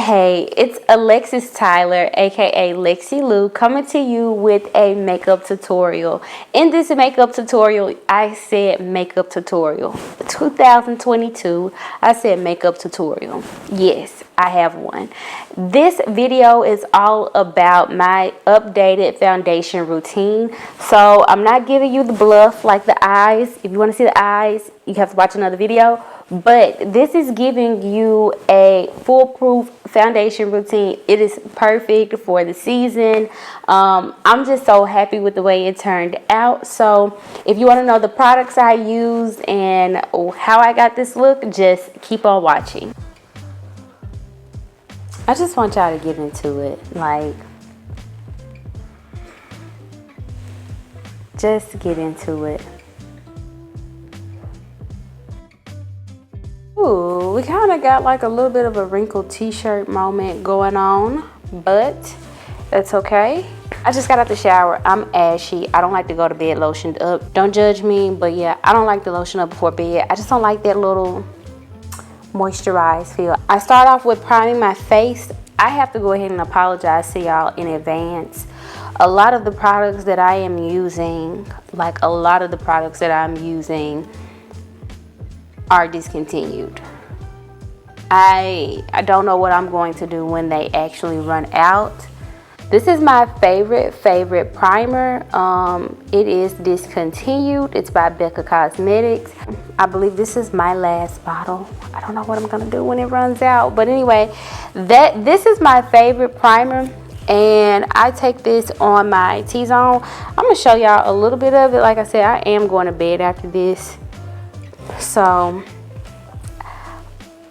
Hey, it's Alexis Tyler, aka Lexi Lou, coming to you with a makeup tutorial. In this makeup tutorial, I said makeup tutorial. 2022, I said makeup tutorial. Yes, I have one. This video is all about my updated foundation routine. So I'm not giving you the bluff like the eyes. If you want to see the eyes, you have to watch another video. But this is giving you a foolproof foundation routine. It is perfect for the season. I'm just so happy with the way it turned out. So if you want to know the products I used and how I got this look, just keep on watching. I just want y'all to get into it. Like, just get into it. Ooh, we kind of got like a little bit of a wrinkled t-shirt moment going on, but that's okay. I just got out the shower. I'm ashy. I don't like to go to bed lotioned up. Don't judge me, but yeah, I don't like to lotion up before bed. I just don't like that little moisturized feel. I start off with priming my face. I have to go ahead and apologize to y'all in advance. A lot of the products that I am using, are discontinued. I don't know what I'm going to do when they actually run out. This is my favorite primer. It is discontinued. It's by Becca Cosmetics. I believe this is my last bottle. I don't know what I'm gonna do when it runs out, but anyway, this is my favorite primer, and I take this on my T-zone. I'm gonna show y'all a little bit of it. Like I said, I am going to bed after this. So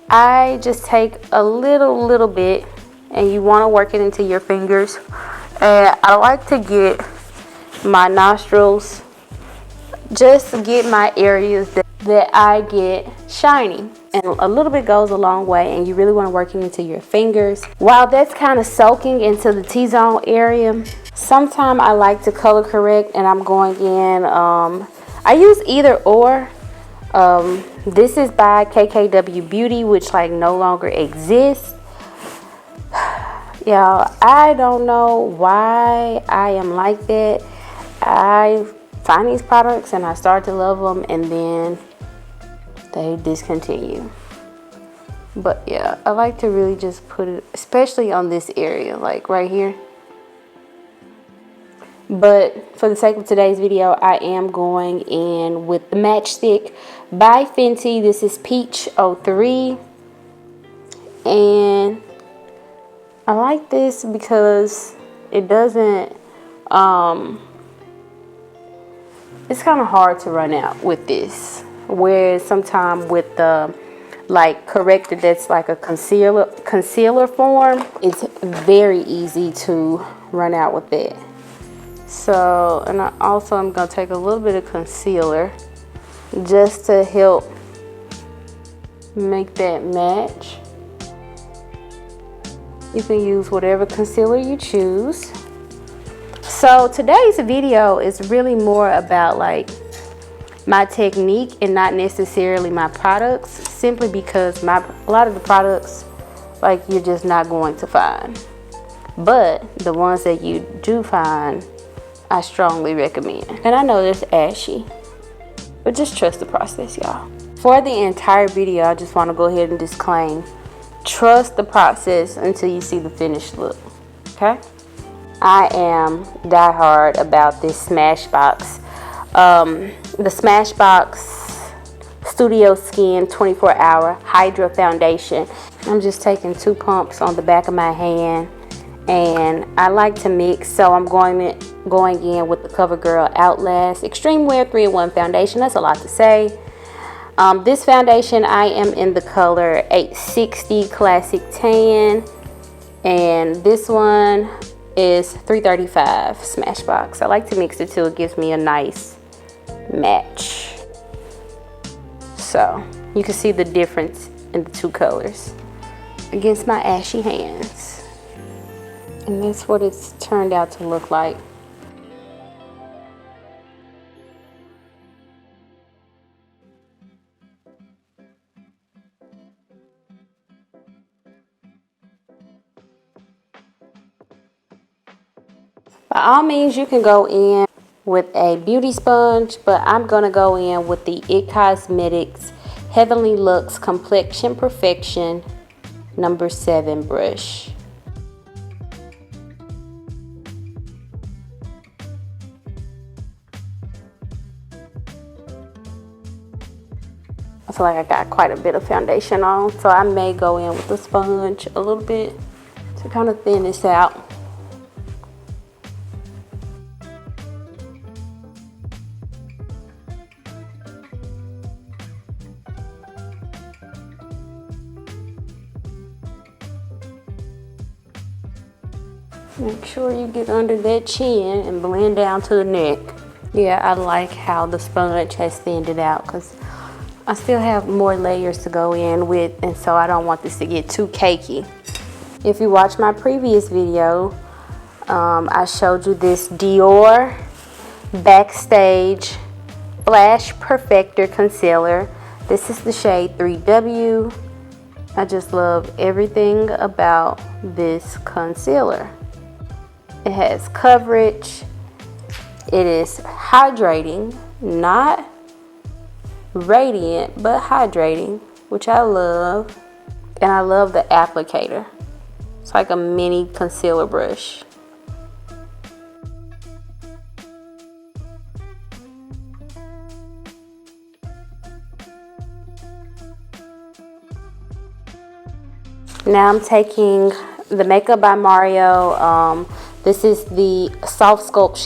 I just take a little bit, and you want to work it into your fingers. And I like to get my nostrils, just to get my areas that I get shiny. And a little bit goes a long way, and you really want to work it into your fingers. While that's kind of soaking into the T-zone area, sometimes I like to color correct, and I'm going in, I use either or. This is by KKW Beauty, which like no longer exists. Y'all, I don't know why I am like that. I find these products and I start to love them, and then they discontinue. But yeah, I like to really just put it, especially on this area, like right here. But for the sake of today's video, I am going in with the Matchstick by Fenty. This is Peach 03. And I like this because it doesn't, it's kind of hard to run out with this. Whereas sometimes with the like corrector that's like a concealer form, it's very easy to run out with it. So, and I also am going to take a little bit of concealer just to help make that match. You can use whatever concealer you choose. So today's video is really more about like my technique and not necessarily my products, simply because a lot of the products like you're just not going to find. But the ones that you do find, I strongly recommend. And I know it's ashy, but just trust the process, y'all. For the entire video, I just want to go ahead and disclaim, trust the process until you see the finished look, okay? I am diehard about this Smashbox. The Smashbox Studio Skin 24-Hour Hydra Foundation. I'm just taking 2 pumps on the back of my hand, and I like to mix, so I'm going in with the CoverGirl Outlast Extreme Wear 3-in-1 foundation. That's a lot to say. This foundation, I am in the color 860 Classic Tan, and this one is 335 Smashbox. I like to mix it till it gives me a nice match. So you can see the difference in the 2 colors against my ashy hands. And that's what it's turned out to look like. By all means, you can go in with a beauty sponge, but I'm gonna go in with the IT Cosmetics Heavenly Lux Complexion Perfection number 7 brush. I feel like I got quite a bit of foundation on, so I may go in with the sponge a little bit to kind of thin this out. Make sure you get under that chin and blend down to the neck. Yeah, I like how the sponge has thinned it out because I still have more layers to go in with, and so I don't want this to get too cakey. If you watched my previous video, I showed you this Dior Backstage Flash Perfector Concealer. This is the shade 3W. I just love everything about this concealer. It has coverage. It is hydrating, not radiant, but hydrating, which I love. And I love the applicator. It's like a mini concealer brush. Now I'm taking the Makeup by Mario. This is the Soft Sculpt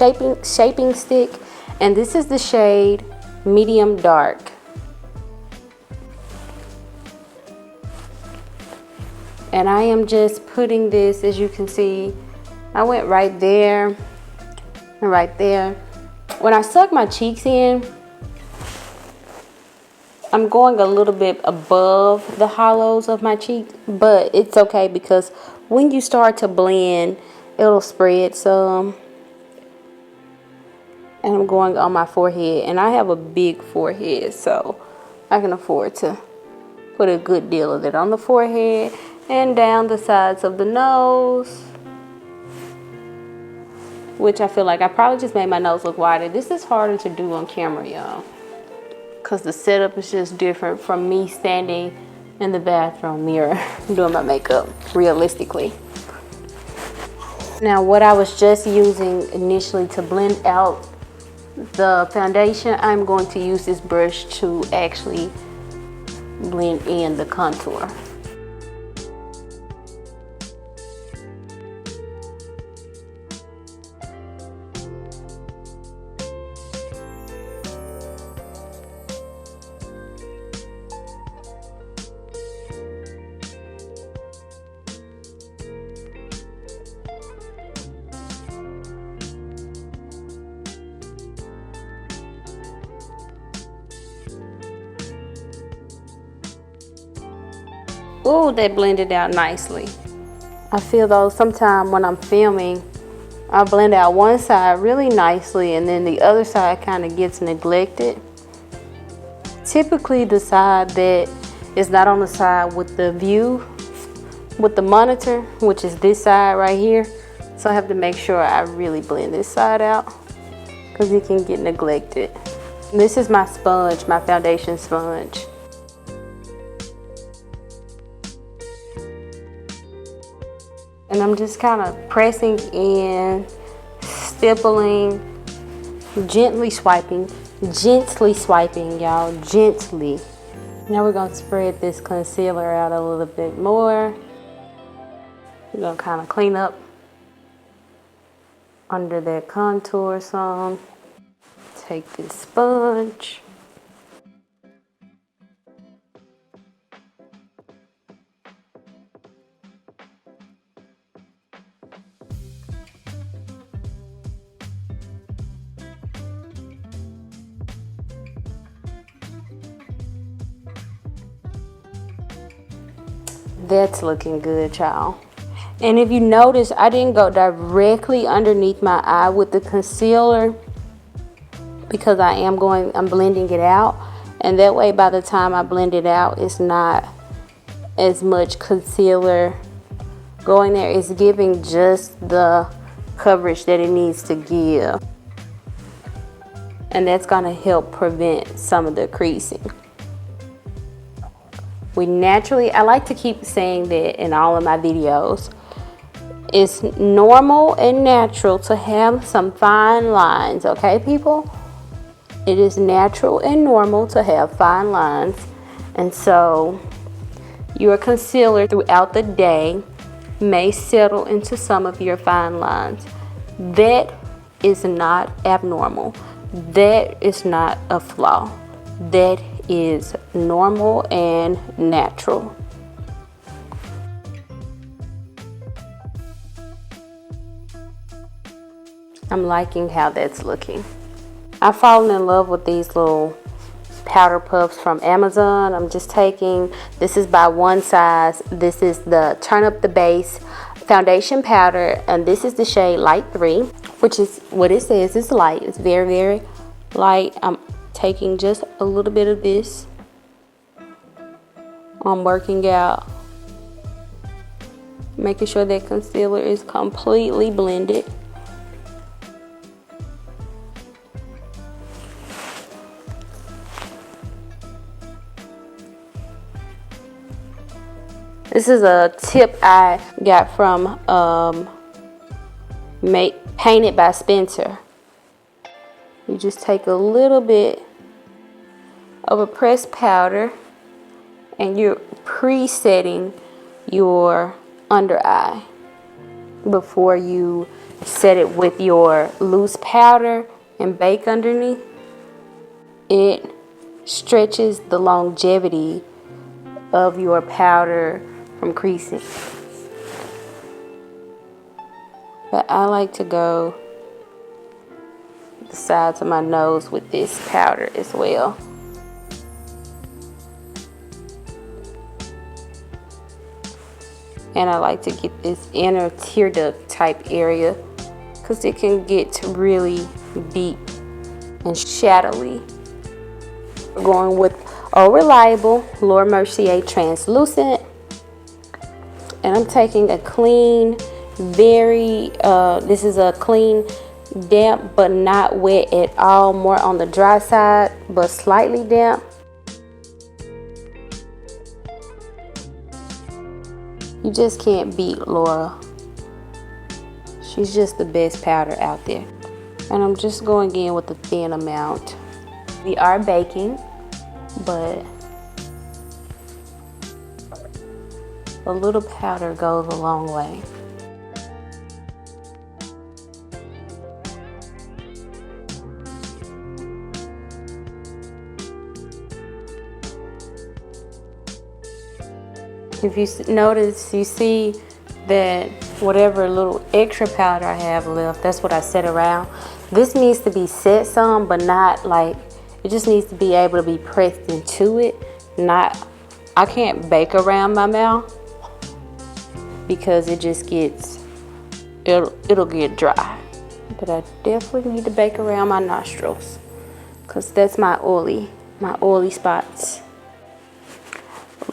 shaping stick, and this is the shade Medium Dark. And I am just putting this, as you can see, I went right there and right there. When I suck my cheeks in, I'm going a little bit above the hollows of my cheek, but it's okay because when you start to blend, it'll spread some. And I'm going on my forehead, and I have a big forehead, so I can afford to put a good deal of it on the forehead and down the sides of the nose, which I feel like I probably just made my nose look wider. This is harder to do on camera, y'all, because the setup is just different from me standing in the bathroom mirror doing my makeup realistically. Now, what I was just using initially to blend out the foundation, I'm going to use this brush to actually blend in the contour. Ooh, that blended out nicely. I feel though sometimes when I'm filming, I blend out one side really nicely and then the other side kind of gets neglected. Typically the side that is not on the side with the view, with the monitor, which is this side right here. So I have to make sure I really blend this side out because it can get neglected. And this is my sponge, my foundation sponge. And I'm just kind of pressing in, stippling, gently swiping, y'all, gently. Now we're gonna spread this concealer out a little bit more. We're gonna kind of clean up under that contour some. Take this sponge. That's looking good, y'all. And if you notice, I didn't go directly underneath my eye with the concealer because I'm blending it out. And that way, by the time I blend it out, it's not as much concealer going there. It's giving just the coverage that it needs to give. And that's gonna help prevent some of the creasing. I like to keep saying that in all of my videos. It's normal and natural to have some fine lines, okay, people? It is natural and normal to have fine lines. And so your concealer throughout the day may settle into some of your fine lines. That is not abnormal. That is not a flaw. That is normal and natural. I'm liking how that's looking. I've fallen in love with these little powder puffs from Amazon. I'm just taking, this is by one size. This is the Turn Up the Base foundation powder, and this is the shade Light 3, which is what it says. It's light. It's very, very light. I'm taking just a little bit of this. I'm working out, making sure that concealer is completely blended. This is a tip I got from Painted by Spencer. You just take a little bit of a pressed powder and you're pre-setting your under eye before you set it with your loose powder and bake underneath. It stretches the longevity of your powder from creasing. But I like to go the sides of my nose with this powder as well. And I like to get this inner tear duct type area because it can get really deep and shadowy. We're going with a reliable Laura Mercier translucent, and I'm taking a clean, this is a clean, damp but not wet at all, more on the dry side but slightly damp. You just can't beat Laura. She's just the best powder out there. And I'm just going in with a thin amount. We are baking, but a little powder goes a long way. If you notice, you see that whatever little extra powder I have left, that's what I set around. This needs to be set some, but not like, it just needs to be able to be pressed into it. I can't bake around my mouth because it just gets, it'll get dry. But I definitely need to bake around my nostrils because that's my oily spots.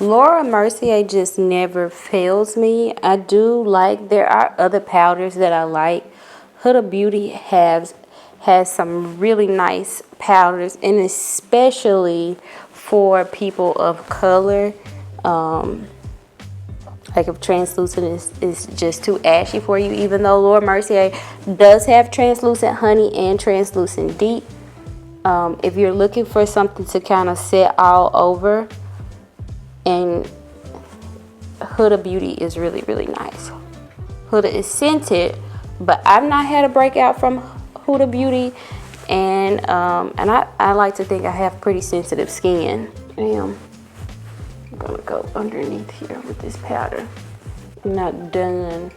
Laura Mercier just never fails me. I do like, there are other powders that I like. Huda Beauty has some really nice powders, and especially for people of color. Like if translucent is just too ashy for you, even though Laura Mercier does have translucent honey and translucent deep. If you're looking for something to kind of set all over, and Huda Beauty is really, really nice. Huda is scented, but I've not had a breakout from Huda Beauty, and I like to think I have pretty sensitive skin. I'm gonna go underneath here with this powder. I'm not done.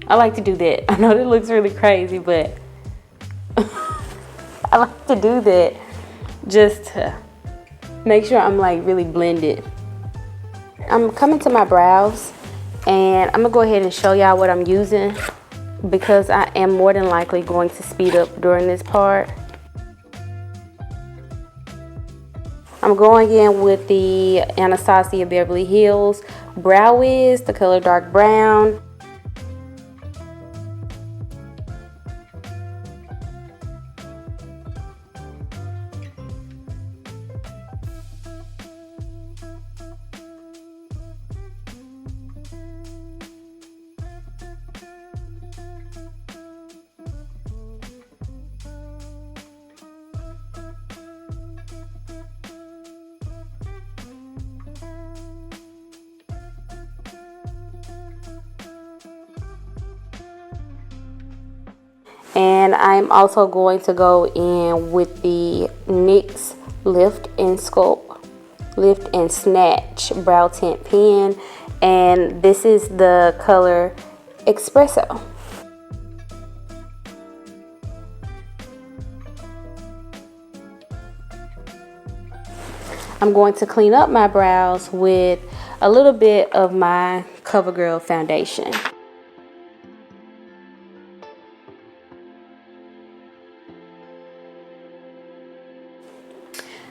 I like to do that. I know that looks really crazy, but I like to do that just to make sure I'm like really blended. I'm coming to my brows, and I'm gonna go ahead and show y'all what I'm using because I am more than likely going to speed up during this part. I'm going in with the Anastasia Beverly Hills Brow Wiz, the color dark brown. And I'm also going to go in with the NYX Lift and Sculpt, Lift and Snatch Brow Tint Pen. And this is the color Espresso. I'm going to clean up my brows with a little bit of my CoverGirl foundation.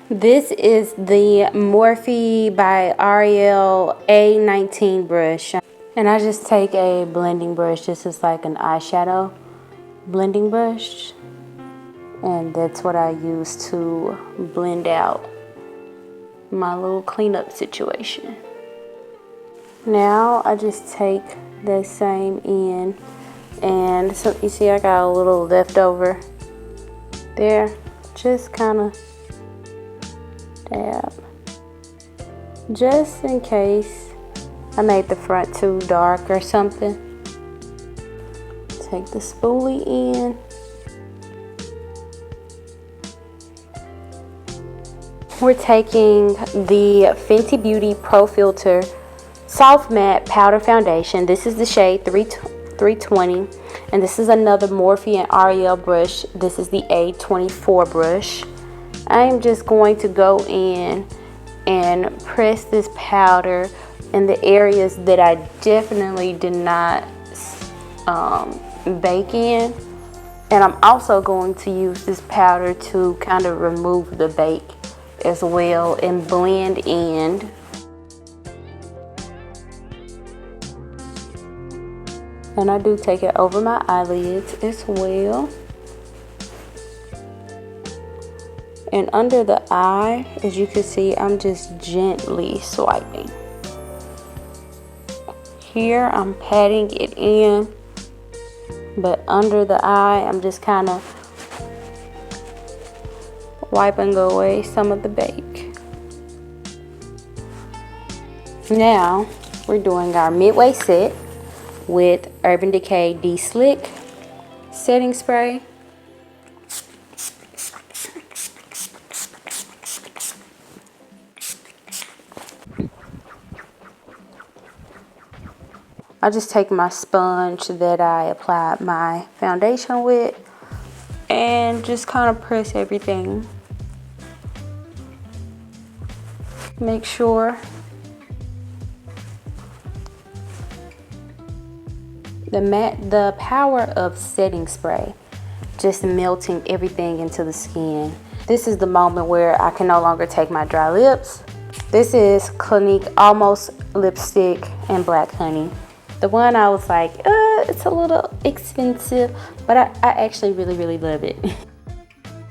This is the Morphe by Ariel A19 brush. And I just take a blending brush. This is like an eyeshadow blending brush. And that's what I use to blend out my little cleanup situation. Now I just take that same end, and so you see I got a little leftover there. Just kind of dab, just in case I made the front too dark or something. Take the spoolie in. We're taking the Fenty Beauty Pro Filter Soft Matte Powder Foundation. This is the shade 320, and this is another Morphe and Ariel brush. This is the A24 brush. I am just going to go in and press this powder in the areas that I definitely did not bake in. And I'm also going to use this powder to kind of remove the bake as well and blend in. And I do take it over my eyelids as well. And under the eye, as you can see, I'm just gently swiping. Here I'm patting it in, but under the eye, I'm just kind of wiping away some of the bake. Now we're doing our midway set with Urban Decay De-Slick setting spray. I just take my sponge that I applied my foundation with and just kind of press everything. Make sure the power of setting spray, just melting everything into the skin. This is the moment where I can no longer take my dry lips. This is Clinique Almost Lipstick in Black Honey. The one I was like, it's a little expensive, but I actually really love it.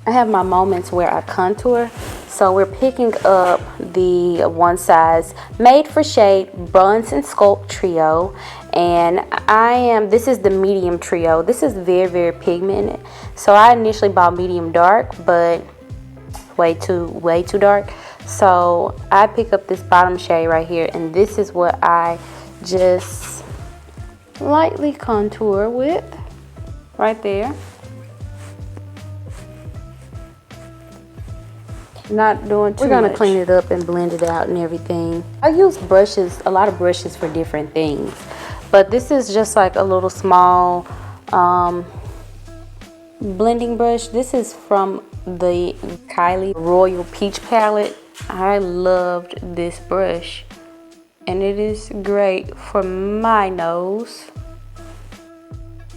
I have my moments where I contour. So we're picking up the One Size Made for Shade Bronze and Sculpt Trio, and this is the medium trio. This is very pigmented. So I initially bought medium dark, but way too dark. So I pick up this bottom shade right here, and this is what I just lightly contour with right there. Not doing too much. We're gonna clean it up and blend it out and everything. I use brushes, a lot of brushes for different things, but this is just like a little small blending brush. This is from the Kylie Royal Peach palette. I loved this brush, and it is great for my nose.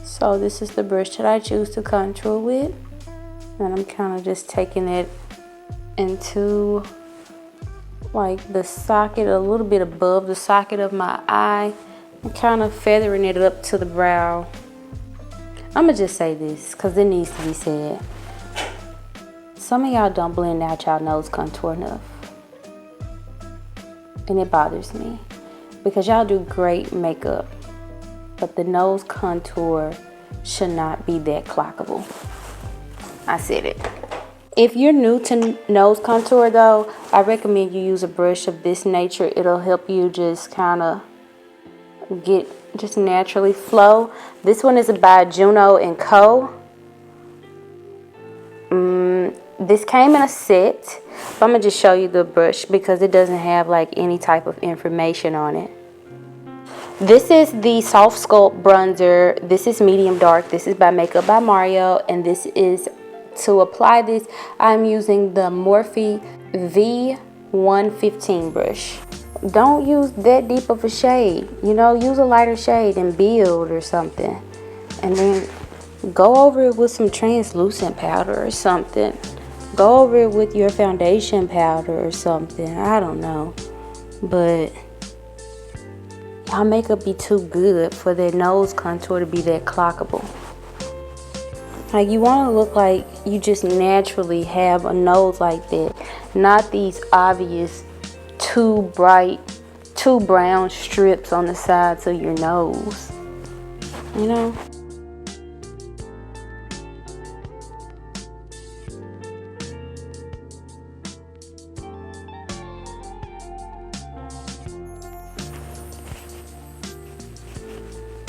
So this is the brush that I choose to contour with, and I'm kind of just taking it into like the socket, a little bit above the socket of my eye, and kind of feathering it up to the brow. I'm gonna just say this because it needs to be said. Some of y'all don't blend out y'all nose contour enough, and it bothers me because y'all do great makeup, but the nose contour should not be that clockable. I said it. If you're new to nose contour though, I recommend you use a brush of this nature. It'll help you just kind of just naturally flow. This one is by Juno & Co. This came in a set, but I'm gonna just show you the brush because it doesn't have like any type of information on it. This is the Soft Sculpt Bronzer. This is medium dark. This is by Makeup by Mario, and this is, to apply this, I'm using the Morphe V115 brush. Don't use that deep of a shade, you know, use a lighter shade and build or something. And then go over it with some translucent powder or something. Go over it with your foundation powder or something. I don't know. But y'all makeup be too good for that nose contour to be that clockable. Like, you want to look like you just naturally have a nose like that. Not these obvious too bright, too brown strips on the sides of your nose. You know?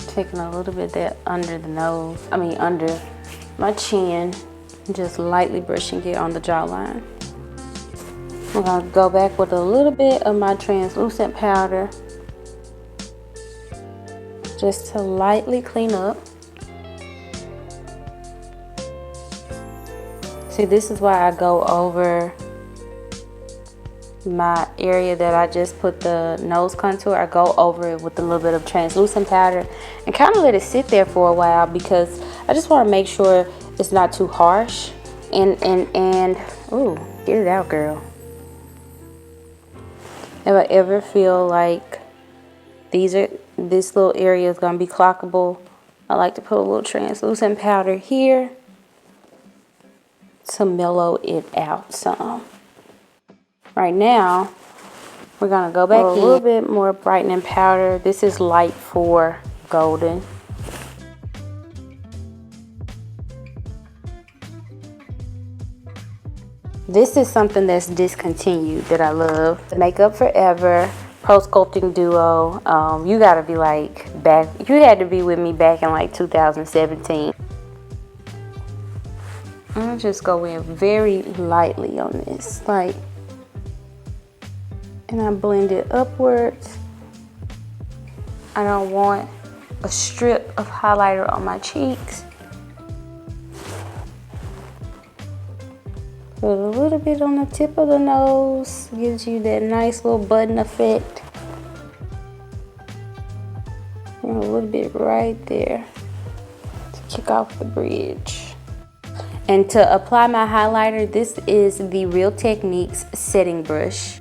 Taking a little bit of that under the nose, under my chin, just lightly brushing it on the jawline. I'm gonna go back with a little bit of my translucent powder just to lightly clean up. See, this is why I go over my area that I just put the nose contour. I go over it with a little bit of translucent powder and kind of let it sit there for a while because I just want to make sure it's not too harsh. And ooh, get it out, girl. If I ever feel like this little area is gonna be clockable, I like to put a little translucent powder here to mellow it out some. Right now, we're gonna go back in a little bit more brightening powder. This is light for golden. This is something that's discontinued that I love. The Makeup Forever Pro Sculpting Duo. You gotta be like back, you had to be with me back in like 2017. I'm gonna just go in very lightly on this, and I blend it upwards. I don't want a strip of highlighter on my cheeks. Put a little bit on the tip of the nose, gives you that nice little button effect. And a little bit right there to kick off the bridge. And to apply my highlighter, this is the Real Techniques setting brush.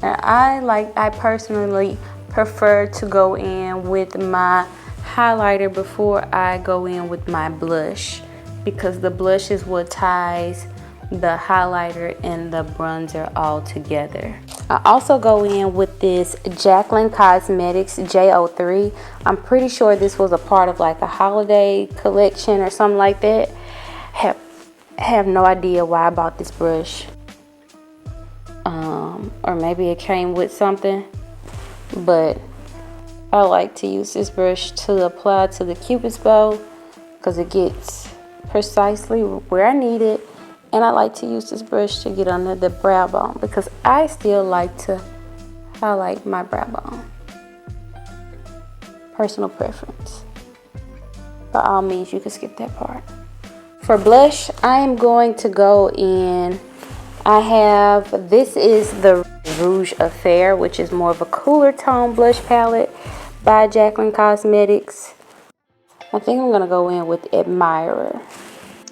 And I personally prefer to go in with my highlighter before I go in with my blush, because the blush is what ties the highlighter and the bronzer all together. I also go in with this Jaclyn Cosmetics J03. I'm pretty sure this was a part of like a holiday collection or something like that. Have no idea why I bought this brush. Or maybe it came with something, but I like to use this brush to apply to the Cupid's bow because it gets precisely where I need it. And I like to use this brush to get under the brow bone because I still like to highlight my brow bone. Personal preference. By all means, you can skip that part. For blush, I am going to go in, this is the Rouge Affair, which is more of a cooler tone blush palette by Jaclyn Cosmetics. I think I'm gonna go in with Admirer.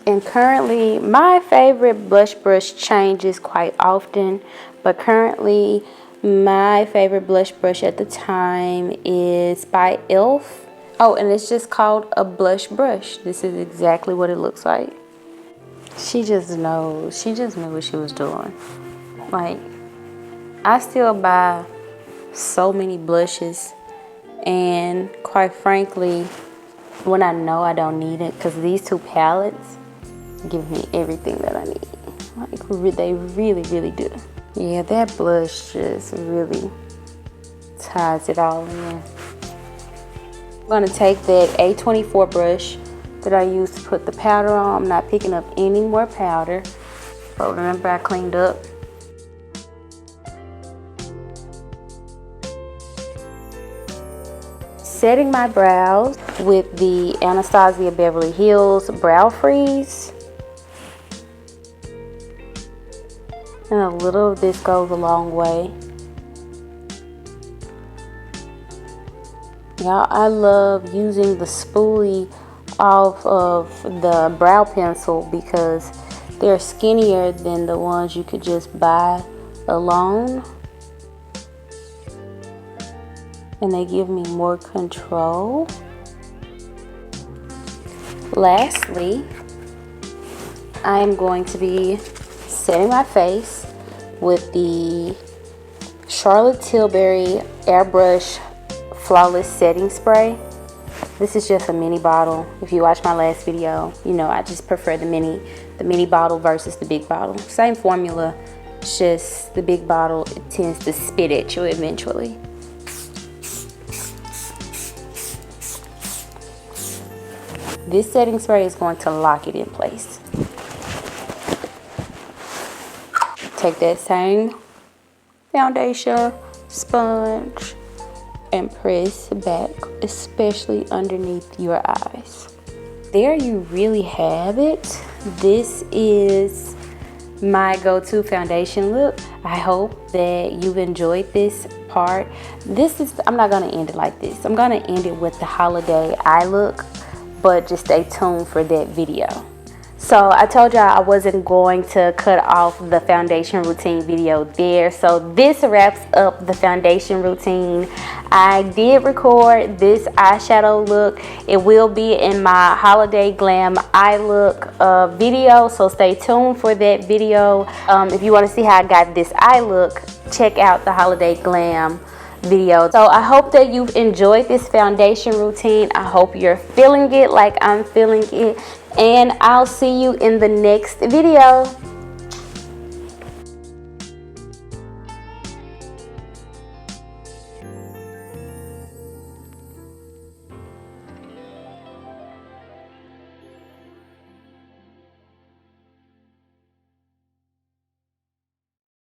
And currently, my favorite blush brush changes quite often, but currently my favorite blush brush at the time is by e.l.f. Oh, and it's just called a blush brush. This is exactly what it looks like. She just knows. She just knew what she was doing. Like, I still buy so many blushes, and quite frankly, when I know I don't need it, because these two palettes give me everything that I need. Like, they really, really do. Yeah, that blush just really ties it all in. I'm gonna take that A24 brush that I used to put the powder on. I'm not picking up any more powder. But remember, I cleaned up. Setting my brows with the Anastasia Beverly Hills Brow Freeze. And a little of this goes a long way. Y'all, I love using the spoolie off of the brow pencil because they're skinnier than the ones you could just buy alone. And they give me more control. Lastly, I am going to be setting my face with the Charlotte Tilbury Airbrush Flawless Setting Spray. This is just a mini bottle. If you watch my last video, you know I just prefer the mini bottle versus the big bottle. Same formula, it's just the big bottle, it tends to spit at you eventually. This setting spray is going to lock it in place. Take that same foundation sponge and press back, especially underneath your eyes. There you really have it. This is my go-to foundation look. I hope that you've enjoyed this part. I'm not gonna end it like this. I'm gonna end it with the holiday eye look, but just stay tuned for that video. So I told y'all I wasn't going to cut off the foundation routine video there. So this wraps up the foundation routine. I did record this eyeshadow look. It will be in my holiday glam eye look video. So stay tuned for that video. If you want to see how I got this eye look, check out the holiday glam video. So I hope that you've enjoyed this foundation routine. I hope you're feeling it like I'm feeling it. And I'll see you in the next video.